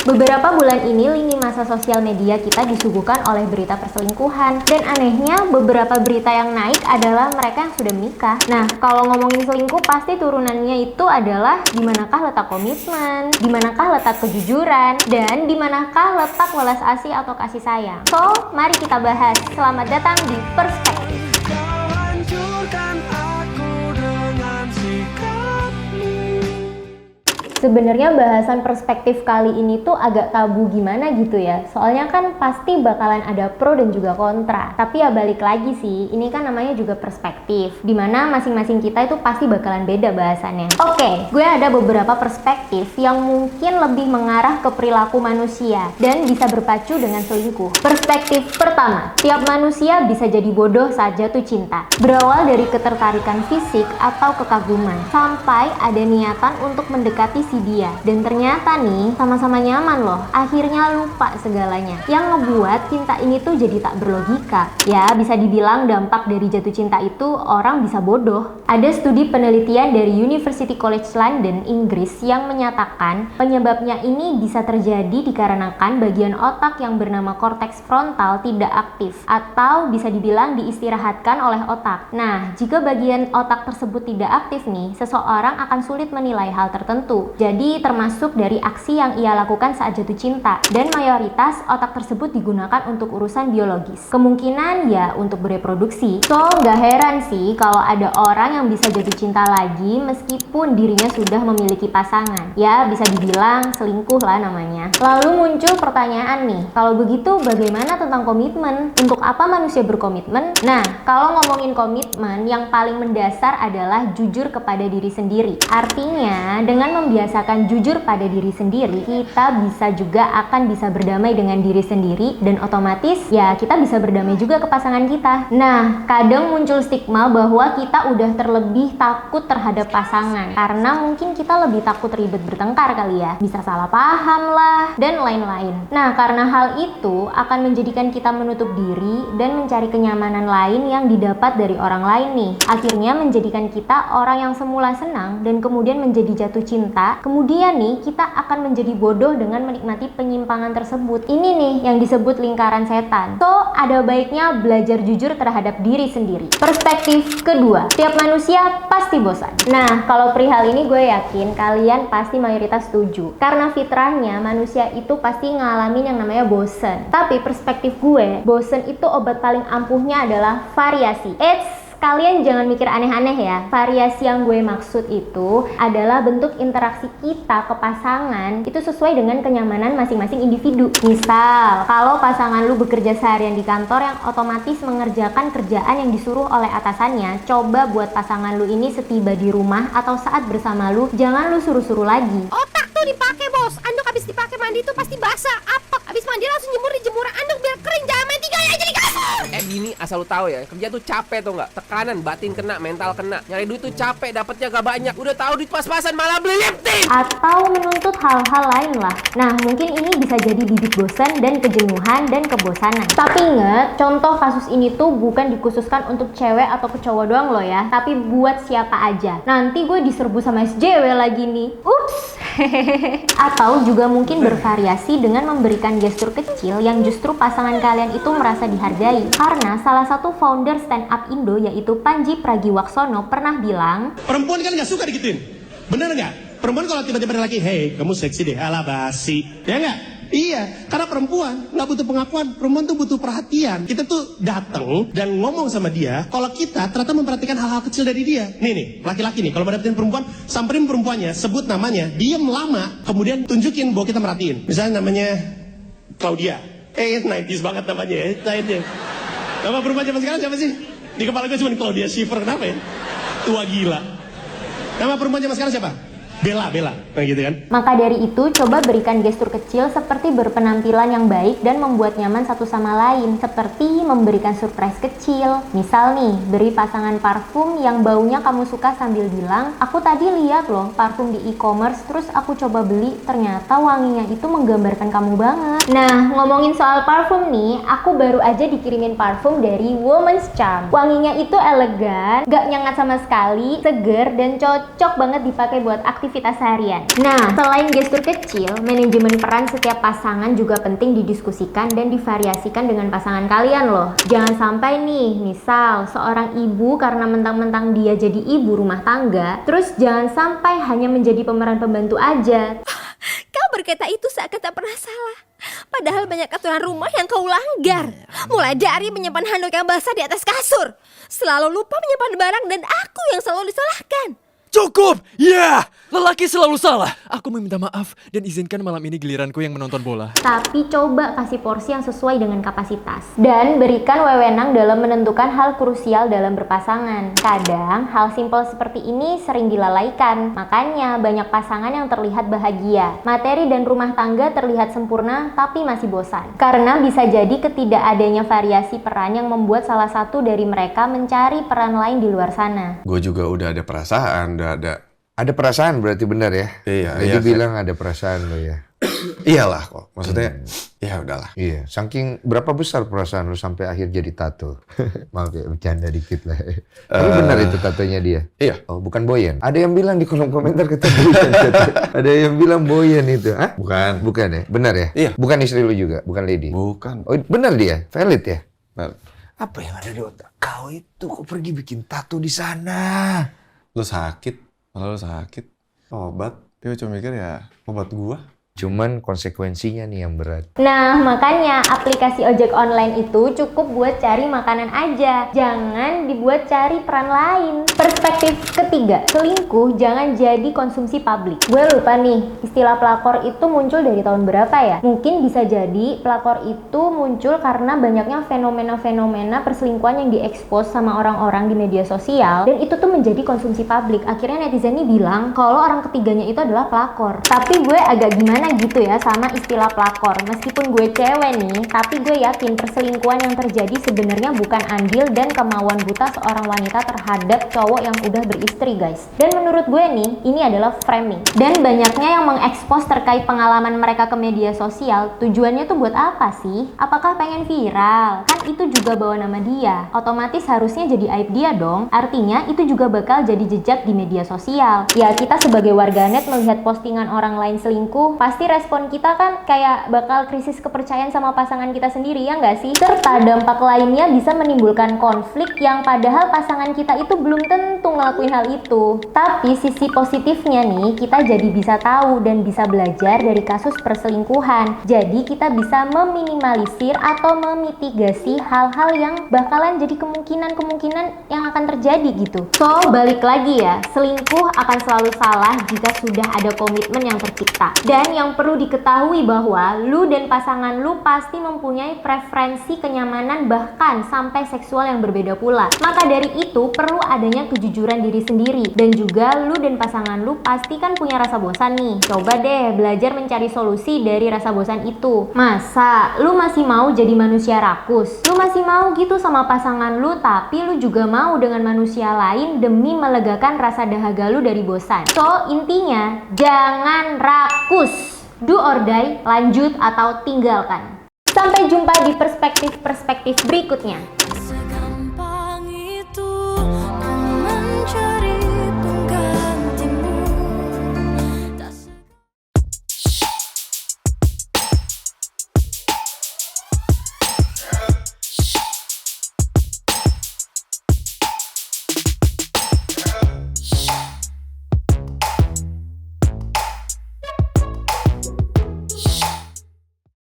Beberapa bulan ini lini masa sosial media kita disuguhkan oleh berita perselingkuhan. Dan anehnya beberapa berita yang naik adalah mereka yang sudah menikah. Nah, kalau ngomongin selingkuh pasti turunannya itu adalah dimanakah letak komitmen, dimanakah letak kejujuran, dan dimanakah letak welas asih atau kasih sayang. So, mari kita bahas. Selamat datang di Perspektif. Sebenarnya bahasan perspektif kali ini tuh agak tabu gimana gitu ya. Soalnya kan pasti bakalan ada pro dan juga kontra. Tapi ya balik lagi sih, ini kan namanya juga perspektif, dimana masing-masing kita itu pasti bakalan beda bahasannya. Oke, gue ada beberapa perspektif yang mungkin lebih mengarah ke perilaku manusia dan bisa berpacu dengan selingkuh. Perspektif pertama, tiap manusia bisa jadi bodoh saat jatuh cinta. Berawal dari ketertarikan fisik atau kekaguman, sampai ada niatan untuk mendekati si dia, dan ternyata nih sama-sama nyaman loh, akhirnya lupa segalanya, yang ngebuat cinta ini tuh jadi tak berlogika. Ya bisa dibilang dampak dari jatuh cinta itu orang bisa bodoh. Ada studi penelitian dari University College London, Inggris yang menyatakan penyebabnya ini bisa terjadi dikarenakan bagian otak yang bernama korteks frontal tidak aktif, atau bisa dibilang diistirahatkan oleh otak. Nah, jika bagian otak tersebut tidak aktif nih, seseorang akan sulit menilai hal tertentu. Jadi termasuk dari aksi yang ia lakukan saat jatuh cinta, dan mayoritas otak tersebut digunakan untuk urusan biologis. Kemungkinan ya untuk bereproduksi. So nggak heran sih kalau ada orang yang bisa jatuh cinta lagi meskipun dirinya sudah memiliki pasangan. Ya bisa dibilang selingkuh lah namanya. Lalu muncul pertanyaan nih, kalau begitu bagaimana tentang komitmen? Untuk apa manusia berkomitmen? Nah, kalau ngomongin komitmen, yang paling mendasar adalah jujur kepada diri sendiri. Artinya dengan membiasakan jujur pada diri sendiri, kita akan bisa berdamai dengan diri sendiri, dan otomatis ya kita bisa berdamai juga ke pasangan kita. Nah, kadang muncul stigma bahwa kita udah terlebih takut terhadap pasangan karena mungkin kita lebih takut ribet bertengkar kali ya, bisa salah paham lah dan lain-lain. Nah, karena hal itu akan menjadikan kita menutup diri dan mencari kenyamanan lain yang didapat dari orang lain nih. Akhirnya menjadikan kita orang yang semula senang dan kemudian menjadi jatuh cinta. Kemudian nih kita akan menjadi bodoh dengan menikmati penyimpangan tersebut. Ini nih yang disebut lingkaran setan. So, ada baiknya belajar jujur terhadap diri sendiri. Perspektif kedua, tiap manusia pasti bosan. Nah, kalau perihal ini gue yakin kalian pasti mayoritas setuju. Karena fitrahnya manusia itu pasti ngalamin yang namanya bosan. Tapi perspektif gue, bosan itu obat paling ampuhnya adalah variasi. Kalian jangan mikir aneh-aneh ya. Variasi yang gue maksud itu adalah bentuk interaksi kita ke pasangan itu sesuai dengan kenyamanan masing-masing individu. Misal, kalau pasangan lu bekerja seharian di kantor yang otomatis mengerjakan kerjaan yang disuruh oleh atasannya, coba buat pasangan lu ini setiba di rumah atau saat bersama lu, jangan lu suruh-suruh lagi. Otak tuh dipakai bos, anduk habis dipakai mandi tuh pasti basah, apek. Habis mandi langsung jemur di jemuran anduk biar kering, jangan main tiga aja di kasur. Gini asal lu tahu ya, kerja tuh capek tuh nggak, tekanan batin kena, mental kena, nyari duit tuh capek, dapatnya gak banyak, udah tahu duit pas-pasan malah beli lipstick atau menuntut hal-hal lain lah. Nah, mungkin ini bisa jadi bibit bosan dan kejenuhan dan kebosanan. Tapi inget, contoh kasus ini tuh bukan dikhususkan untuk cewek atau ke cowok doang loh ya, tapi buat siapa aja. Nanti gue diserbu sama SJW lagi nih. Ups. Atau juga mungkin bervariasi dengan memberikan gestur kecil yang justru pasangan kalian itu merasa dihargai. Karena salah satu founder Stand Up Indo yaitu Panji Pragiwaksono pernah bilang, perempuan kan gak suka digituin, bener gak? Perempuan kalau tiba-tiba ada laki, hey kamu seksi deh, ala basi, ya gak? Iya, karena perempuan nggak butuh pengakuan, perempuan tuh butuh perhatian. Kita tuh datang dan ngomong sama dia kalau kita ternyata memperhatikan hal-hal kecil dari dia. Nih, laki-laki nih, kalau dapetin perempuan, samperin perempuannya, sebut namanya, diem lama, kemudian tunjukin bahwa kita merhatiin. Misalnya namanya Claudia, 90s banget namanya ya, nama perempuan zaman sekarang siapa sih? Di kepala gue cuma Claudia Schiffer, kenapa ya? Tua gila. Nama perempuan zaman sekarang siapa? Bella, nah gitu kan. Maka dari itu, coba berikan gestur kecil seperti berpenampilan yang baik dan membuat nyaman satu sama lain, seperti memberikan surprise kecil. Misal nih, beri pasangan parfum yang baunya kamu suka sambil bilang, aku tadi lihat loh parfum di e-commerce, terus aku coba beli, ternyata wanginya itu menggambarkan kamu banget. Nah, ngomongin soal parfum nih, aku baru aja dikirimin parfum dari Woman's Charm. Wanginya itu elegan, gak nyengat sama sekali, seger, dan cocok banget dipakai buat aktivitas aktivitas harian. Nah, selain gestur kecil, manajemen peran setiap pasangan juga penting didiskusikan dan divariasikan dengan pasangan kalian loh. Jangan sampai nih, misal seorang ibu karena mentang-mentang dia jadi ibu rumah tangga, terus jangan sampai hanya menjadi pemeran pembantu aja. Kau berkata itu seakan tak pernah salah. Padahal banyak aturan rumah yang kau langgar. Mulai dari menyimpan handuk yang basah di atas kasur, selalu lupa menyimpan barang, dan aku yang selalu disalahkan. Cukup! Ya! Lelaki selalu salah. Aku meminta maaf dan izinkan malam ini giliranku yang menonton bola. Tapi coba kasih porsi yang sesuai dengan kapasitas. Dan berikan wewenang dalam menentukan hal krusial dalam berpasangan. Kadang, hal simpel seperti ini sering dilalaikan. Makanya, banyak pasangan yang terlihat bahagia. Materi dan rumah tangga terlihat sempurna, tapi masih bosan. Karena bisa jadi ketidakadanya variasi peran yang membuat salah satu dari mereka mencari peran lain di luar sana. Gue juga udah ada perasaan, ada perasaan berarti benar ya? Iya. Jadi bilang ada perasaan lo ya? Iyalah kok. Maksudnya, ya udahlah. Iya. Saking berapa besar perasaan lo sampai akhir jadi tato? Maaf ya, bercanda dikit lah. Tapi benar itu tatonya dia? Iya. Oh, bukan Boyan. Ada yang bilang di kolom komentar kata Boyan. Ada yang bilang Boyan itu. Hah? Bukan. Bukan ya? Benar ya? Iya. Bukan istri lo juga? Bukan Lady? Bukan. Oh, benar dia? Valid ya? Nah, Apa yang ada di otak kau itu? Kok pergi bikin tato di sana? lu sakit, malah lu sakit. Obat, dia cuma mikir ya obat gua. Cuman konsekuensinya nih yang berat. Nah, makanya aplikasi ojek online itu cukup buat cari makanan aja. Jangan dibuat cari peran lain. Perspektif ketiga, selingkuh jangan jadi konsumsi publik. Gue lupa nih, istilah pelakor itu muncul dari tahun berapa ya? Mungkin bisa jadi pelakor itu muncul karena banyaknya fenomena-fenomena perselingkuhan yang diekspos sama orang-orang di media sosial. Dan itu tuh menjadi konsumsi publik. Akhirnya netizen ini bilang kalau orang ketiganya itu adalah pelakor. Tapi gue agak gimana gitu ya sama istilah pelakor. Meskipun gue cewek nih, tapi gue yakin perselingkuhan yang terjadi sebenarnya bukan andil dan kemauan buta seorang wanita terhadap cowok yang udah beristri, guys. Dan menurut gue nih, ini adalah framing. Dan banyaknya yang mengekspos terkait pengalaman mereka ke media sosial, tujuannya tuh buat apa sih? Apakah pengen viral? Kan itu juga bawa nama dia. Otomatis harusnya jadi aib dia dong. Artinya itu juga bakal jadi jejak di media sosial. Ya, kita sebagai warganet melihat postingan orang lain selingkuh, pasti respon kita kan kayak bakal krisis kepercayaan sama pasangan kita sendiri, ya nggak sih? Serta dampak lainnya bisa menimbulkan konflik yang padahal pasangan kita itu belum tentu ngelakuin hal itu. Tapi sisi positifnya nih, kita jadi bisa tahu dan bisa belajar dari kasus perselingkuhan. Jadi kita bisa meminimalisir atau memitigasi hal-hal yang bakalan jadi kemungkinan-kemungkinan yang akan terjadi gitu. So, balik lagi ya, selingkuh akan selalu salah jika sudah ada komitmen yang tercipta. Dan yang perlu diketahui bahwa lu dan pasangan lu pasti mempunyai preferensi kenyamanan bahkan sampai seksual yang berbeda pula. Maka dari itu perlu adanya kejujuran diri sendiri. Dan juga lu dan pasangan lu pasti kan punya rasa bosan nih. Coba deh belajar mencari solusi dari rasa bosan itu. Masa lu masih mau jadi manusia rakus? Lu masih mau gitu sama pasangan lu, tapi lu juga mau dengan manusia lain demi melegakan rasa dahaga lu dari bosan. So intinya jangan rakus. Do or die, lanjut atau tinggalkan. Sampai jumpa di perspektif-perspektif berikutnya.